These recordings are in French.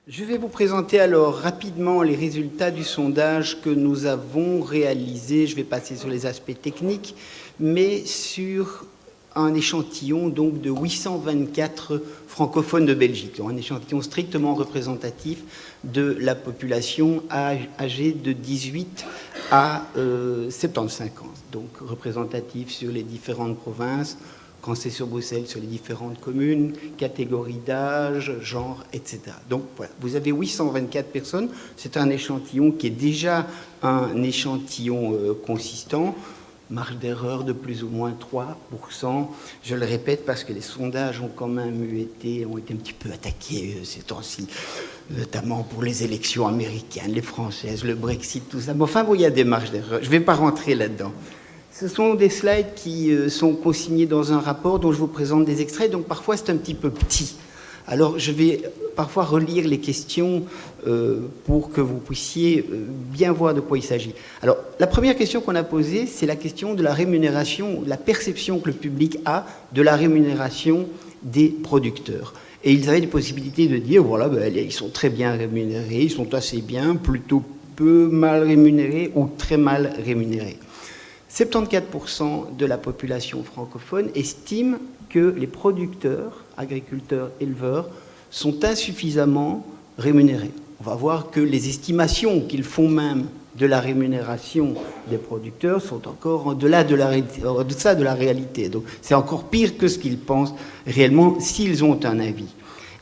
Je vais vous présenter alors rapidement les résultats du sondage que nous avons réalisé. Je vais passer sur les aspects techniques, mais sur un échantillon donc de 824 francophones de Belgique, donc un échantillon strictement représentatif de la population âgée de 18 à 75 ans, donc représentatif sur les différentes provinces. Quand c'est sur Bruxelles, sur les différentes communes, catégories d'âge, genre, etc. Donc voilà, vous avez 824 personnes. C'est un échantillon qui est déjà un échantillon consistant. Marge d'erreur de plus ou moins 3%. Je le répète parce que les sondages ont quand même ont été un petit peu attaqués ces temps-ci, notamment pour les élections américaines, les françaises, le Brexit, tout ça. Mais enfin, bon, il y a des marges d'erreur. Je ne vais pas rentrer là-dedans. Ce sont des slides qui sont consignés dans un rapport dont je vous présente des extraits, donc parfois c'est un petit peu petit. Alors je vais parfois relire les questions pour que vous puissiez bien voir de quoi il s'agit. Alors la première question qu'on a posée, c'est la question de la rémunération, la perception que le public a de la rémunération des producteurs. Et ils avaient des possibilités de dire, voilà, ben, ils sont très bien rémunérés, ils sont assez bien, plutôt peu mal rémunérés ou très mal rémunérés. 74% de la population francophone estime que les producteurs, agriculteurs, éleveurs, sont insuffisamment rémunérés. On va voir que les estimations qu'ils font même de la rémunération des producteurs sont encore en-delà de la réalité. Donc c'est encore pire que ce qu'ils pensent réellement s'ils ont un avis.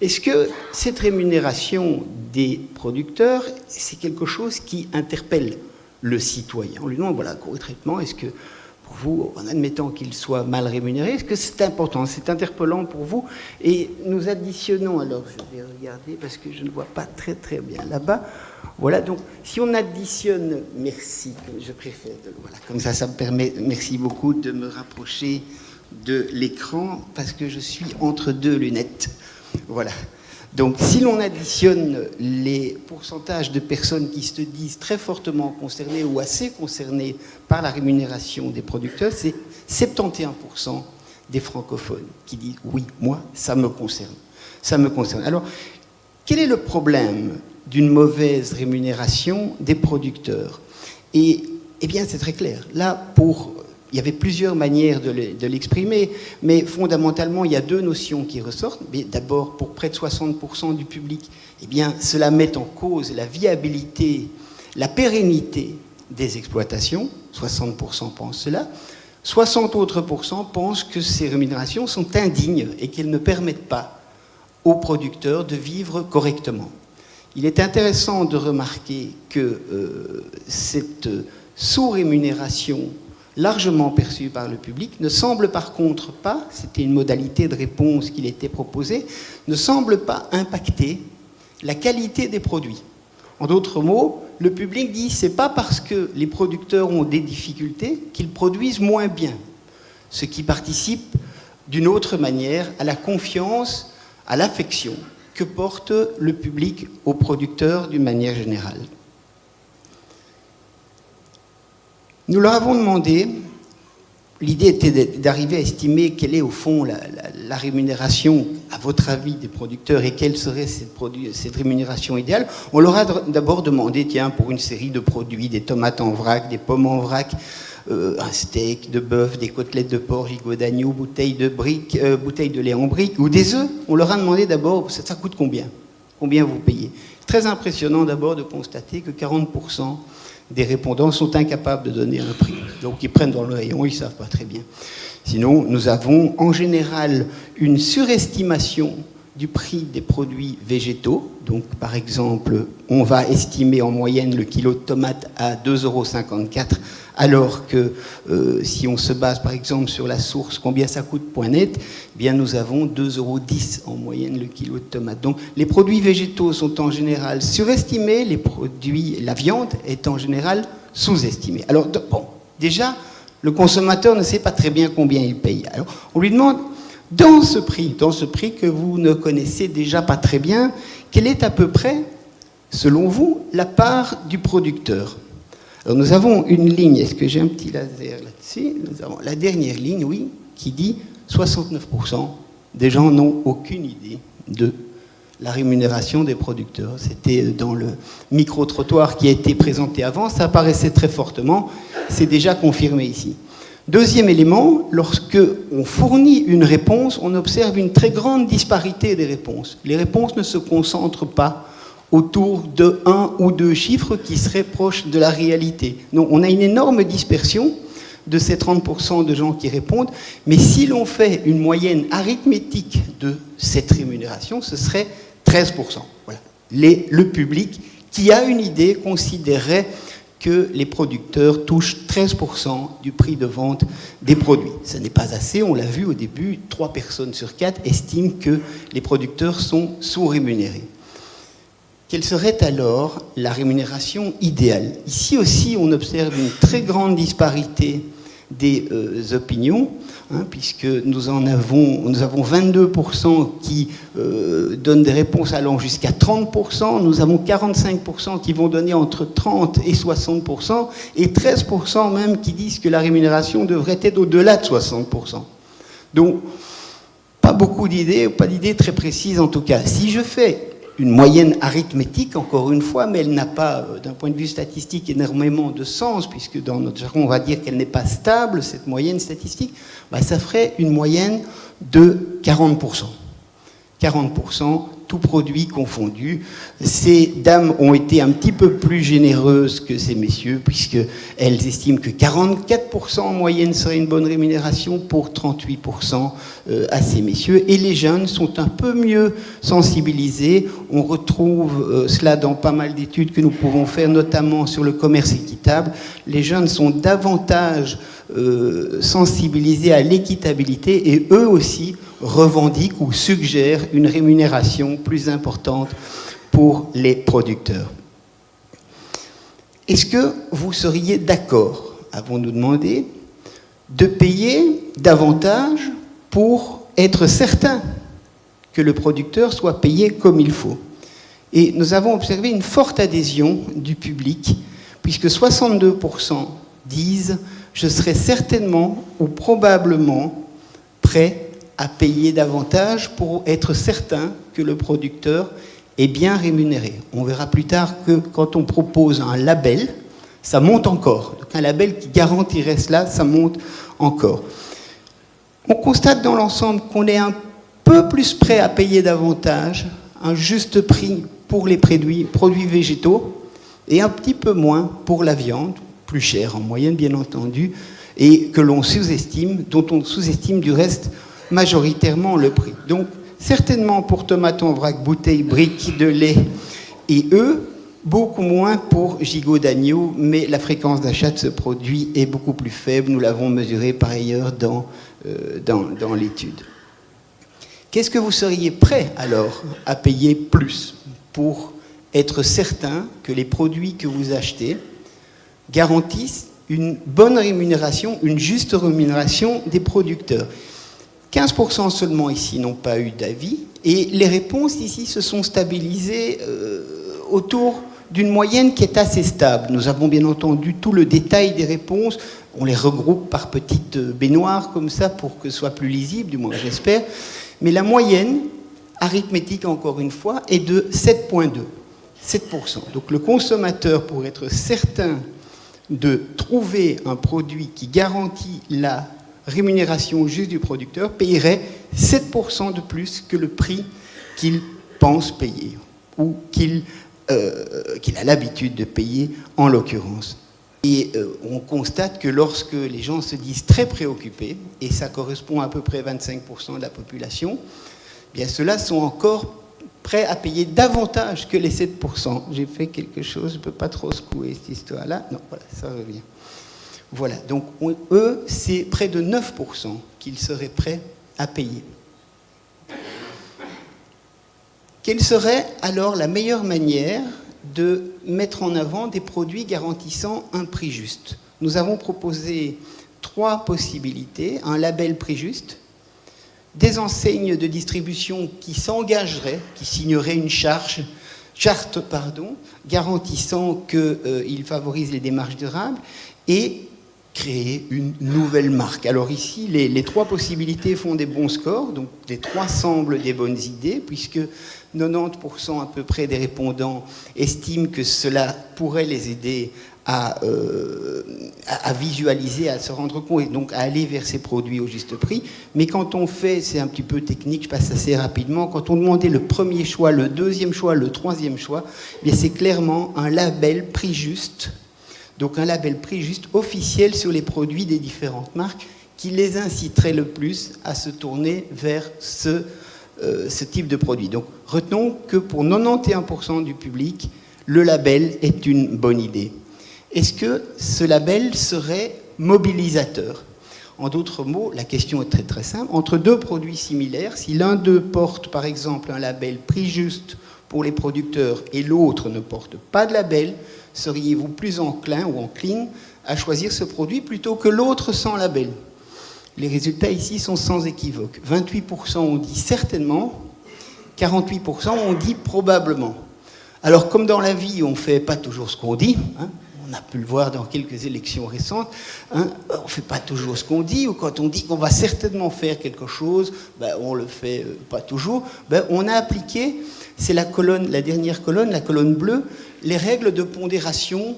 Est-ce que cette rémunération des producteurs, c'est quelque chose qui interpelle le citoyen? On lui demande, voilà, concrètement, est-ce que pour vous, en admettant qu'il soit mal rémunéré, est-ce que c'est important, c'est interpellant pour vous? Et nous additionnons, alors je vais regarder parce que je ne vois pas très très bien là-bas. Voilà, donc si on additionne, merci, je préfère, voilà, comme ça me permet, merci beaucoup, de me rapprocher de l'écran parce que je suis entre deux lunettes. Voilà. Donc, si l'on additionne les pourcentages de personnes qui se disent très fortement concernées ou assez concernées par la rémunération des producteurs, c'est 71% des francophones qui disent « oui, moi, ça me concerne ». Ça me concerne. Alors, quel est le problème d'une mauvaise rémunération des producteurs? Eh bien, c'est très clair. Là, il y avait plusieurs manières de l'exprimer, mais fondamentalement, il y a deux notions qui ressortent. D'abord, pour près de 60% du public, eh bien, cela met en cause la viabilité, la pérennité des exploitations. 60% pensent cela. 60 autres % pensent que ces rémunérations sont indignes et qu'elles ne permettent pas aux producteurs de vivre correctement. Il est intéressant de remarquer que cette sous-rémunération largement perçue par le public, ne semble par contre pas, c'était une modalité de réponse qui était proposée, ne semble pas impacter la qualité des produits. En d'autres mots, le public dit c'est pas parce que les producteurs ont des difficultés qu'ils produisent moins bien, ce qui participe d'une autre manière à la confiance, à l'affection que porte le public aux producteurs d'une manière générale. Nous leur avons demandé, l'idée était d'arriver à estimer quelle est au fond la rémunération, à votre avis, des producteurs et quelle serait cette rémunération idéale. On leur a d'abord demandé, tiens, pour une série de produits, des tomates en vrac, des pommes en vrac, un steak de bœuf, des côtelettes de porc, gigot d'agneau, bouteille de lait en brique ou des œufs. On leur a demandé d'abord, ça coûte combien? Combien vous payez? C'est très impressionnant d'abord de constater que 40% des répondants sont incapables de donner un prix. Donc ils prennent dans le rayon, ils ne savent pas très bien. Sinon, nous avons en général une surestimation du prix des produits végétaux. Donc par exemple, on va estimer en moyenne le kilo de tomates à 2,54 €, alors que si on se base par exemple sur la source combien ça coûte point net, eh bien nous avons 2,10 € en moyenne le kilo de tomates. Donc les produits végétaux sont en général surestimés, la viande est en général sous-estimée. Alors bon, déjà, le consommateur ne sait pas très bien combien il paye. Alors on lui demande, dans ce prix que vous ne connaissez déjà pas très bien, quelle est à peu près, selon vous, la part du producteur? Alors nous avons une ligne, est-ce que j'ai un petit laser là-dessus? Nous avons la dernière ligne, oui, qui dit 69% des gens n'ont aucune idée de la rémunération des producteurs. C'était dans le micro-trottoir qui a été présenté avant, ça apparaissait très fortement, c'est déjà confirmé ici. Deuxième élément, lorsque on fournit une réponse, on observe une très grande disparité des réponses. Les réponses ne se concentrent pas autour de 1 ou 2 chiffres qui seraient proches de la réalité. Non, on a une énorme dispersion de ces 30% de gens qui répondent, mais si l'on fait une moyenne arithmétique de cette rémunération, ce serait 13%. Voilà. Le public qui a une idée considérerait que les producteurs touchent 13% du prix de vente des produits. Ce n'est pas assez, on l'a vu au début, 3 personnes sur 4 estiment que les producteurs sont sous-rémunérés. Quelle serait alors la rémunération idéale? Ici aussi, on observe une très grande disparité des opinions, puisque nous avons 22% qui donnent des réponses allant jusqu'à 30%, nous avons 45% qui vont donner entre 30 et 60%, et 13% même qui disent que la rémunération devrait être au-delà de 60%. Donc, pas beaucoup d'idées, pas d'idées très précises en tout cas. Si je fais une moyenne arithmétique, encore une fois, mais elle n'a pas, d'un point de vue statistique, énormément de sens, puisque dans notre jargon, on va dire qu'elle n'est pas stable, cette moyenne statistique, ça ferait une moyenne de 40%. 40%, tout produit confondu. Ces dames ont été un petit peu plus généreuses que ces messieurs, puisqu'elles estiment que 44% en moyenne serait une bonne rémunération pour 38% à ces messieurs. Et les jeunes sont un peu mieux sensibilisés. On retrouve cela dans pas mal d'études que nous pouvons faire, notamment sur le commerce équitable. Les jeunes sont davantage sensibilisés à l'équitabilité et eux aussi revendiquent ou suggèrent une rémunération plus importante pour les producteurs. Est-ce que vous seriez d'accord, avons-nous demandé, de payer davantage pour être certain que le producteur soit payé comme il faut? Et nous avons observé une forte adhésion du public, puisque 62% disent « je serais certainement ou probablement prêt à payer davantage pour être certain que le producteur est bien rémunéré ». On verra plus tard que quand on propose un label, ça monte encore. Donc un label qui garantirait cela, ça monte encore. On constate dans l'ensemble qu'on est un peu plus prêt à payer davantage, un juste prix pour les produits végétaux, et un petit peu moins pour la viande, plus cher en moyenne bien entendu, et que l'on sous-estime, dont on sous-estime du reste majoritairement le prix. Donc, certainement pour tomates en vrac, bouteilles, briques de lait et œufs, beaucoup moins pour gigot d'agneau, mais la fréquence d'achat de ce produit est beaucoup plus faible. Nous l'avons mesuré par ailleurs dans l'étude. Qu'est-ce que vous seriez prêt alors à payer plus pour être certain que les produits que vous achetez garantissent une bonne rémunération, une juste rémunération des producteurs? 15% seulement ici n'ont pas eu d'avis, et les réponses ici se sont stabilisées autour d'une moyenne qui est assez stable. Nous avons bien entendu tout le détail des réponses, on les regroupe par petites baignoires comme ça pour que ce soit plus lisible, du moins j'espère, mais la moyenne arithmétique, encore une fois, est de 7,2%. 7%. Donc le consommateur, pour être certain de trouver un produit qui garantit la rémunération juste du producteur, payerait 7% de plus que le prix qu'il pense payer ou qu'il a l'habitude de payer en l'occurrence. Et on constate que lorsque les gens se disent très préoccupés, et ça correspond à peu près à 25% de la population, eh bien ceux-là sont encore prêts à payer davantage que les 7%. J'ai fait quelque chose, je ne peux pas trop secouer cette histoire-là. Non, voilà, ça revient. Voilà, donc eux, c'est près de 9% qu'ils seraient prêts à payer. Quelle serait alors la meilleure manière de mettre en avant des produits garantissant un prix juste? Nous avons proposé 3 possibilités. Un label prix juste, des enseignes de distribution qui s'engageraient, qui signeraient une charte, garantissant qu'ils favorisent les démarches durables, et créer une nouvelle marque. Alors ici, les 3 possibilités font des bons scores, donc les 3 semblent des bonnes idées, puisque 90% à peu près des répondants estiment que cela pourrait les aider à visualiser, à se rendre compte et donc à aller vers ces produits au juste prix. Mais quand on fait, c'est un petit peu technique, je passe assez rapidement, quand on demandait le premier choix, le deuxième choix, le troisième choix, eh bien c'est clairement un label prix juste. Donc un label prix juste officiel sur les produits des différentes marques qui les inciterait le plus à se tourner vers ce type de produit. Donc retenons que pour 91% du public, le label est une bonne idée. Est-ce que ce label serait mobilisateur ? En d'autres mots, la question est très très simple. Entre 2 produits similaires, si l'un d'eux porte par exemple un label prix juste pour les producteurs et l'autre ne porte pas de label, seriez-vous plus enclin ou encline à choisir ce produit plutôt que l'autre sans label ? Les résultats ici sont sans équivoque. 28% ont dit certainement, 48% ont dit probablement. Alors comme dans la vie, on ne fait pas toujours ce qu'on dit, hein, on a pu le voir dans quelques élections récentes, hein, on ne fait pas toujours ce qu'on dit, ou quand on dit qu'on va certainement faire quelque chose, ben, on ne le fait pas toujours. Ben, on a appliqué, c'est la dernière colonne, la colonne bleue, les règles de pondération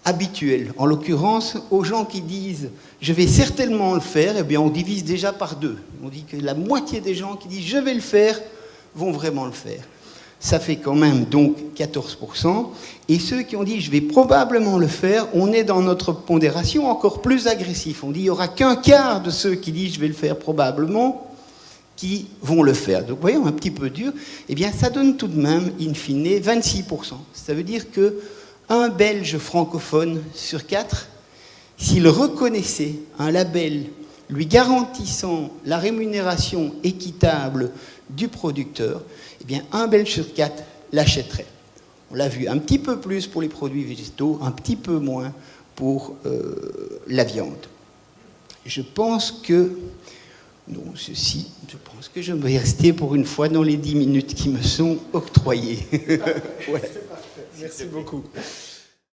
habituelles. En l'occurrence, aux gens qui disent « je vais certainement le faire », eh bien, on divise déjà par 2. On dit que la moitié des gens qui disent « je vais le faire » vont vraiment le faire. Ça fait quand même donc 14%. Et ceux qui ont dit « je vais probablement le faire », on est dans notre pondération encore plus agressif. On dit « il n'y aura qu'un quart de ceux qui disent « je vais le faire probablement » qui vont le faire ». Donc, voyons, un petit peu dur. Eh bien, ça donne tout de même, in fine, 26%. Ça veut dire que un Belge francophone sur 4, s'il reconnaissait un label lui garantissant la rémunération équitable du producteur, eh bien, un Belge sur 4 l'achèterait. On l'a vu un petit peu plus pour les produits végétaux, un petit peu moins pour la viande. Je pense que je pense que je vais rester pour une fois dans les 10 minutes qui me sont octroyées. Ouais. C'est parfait. Merci beaucoup.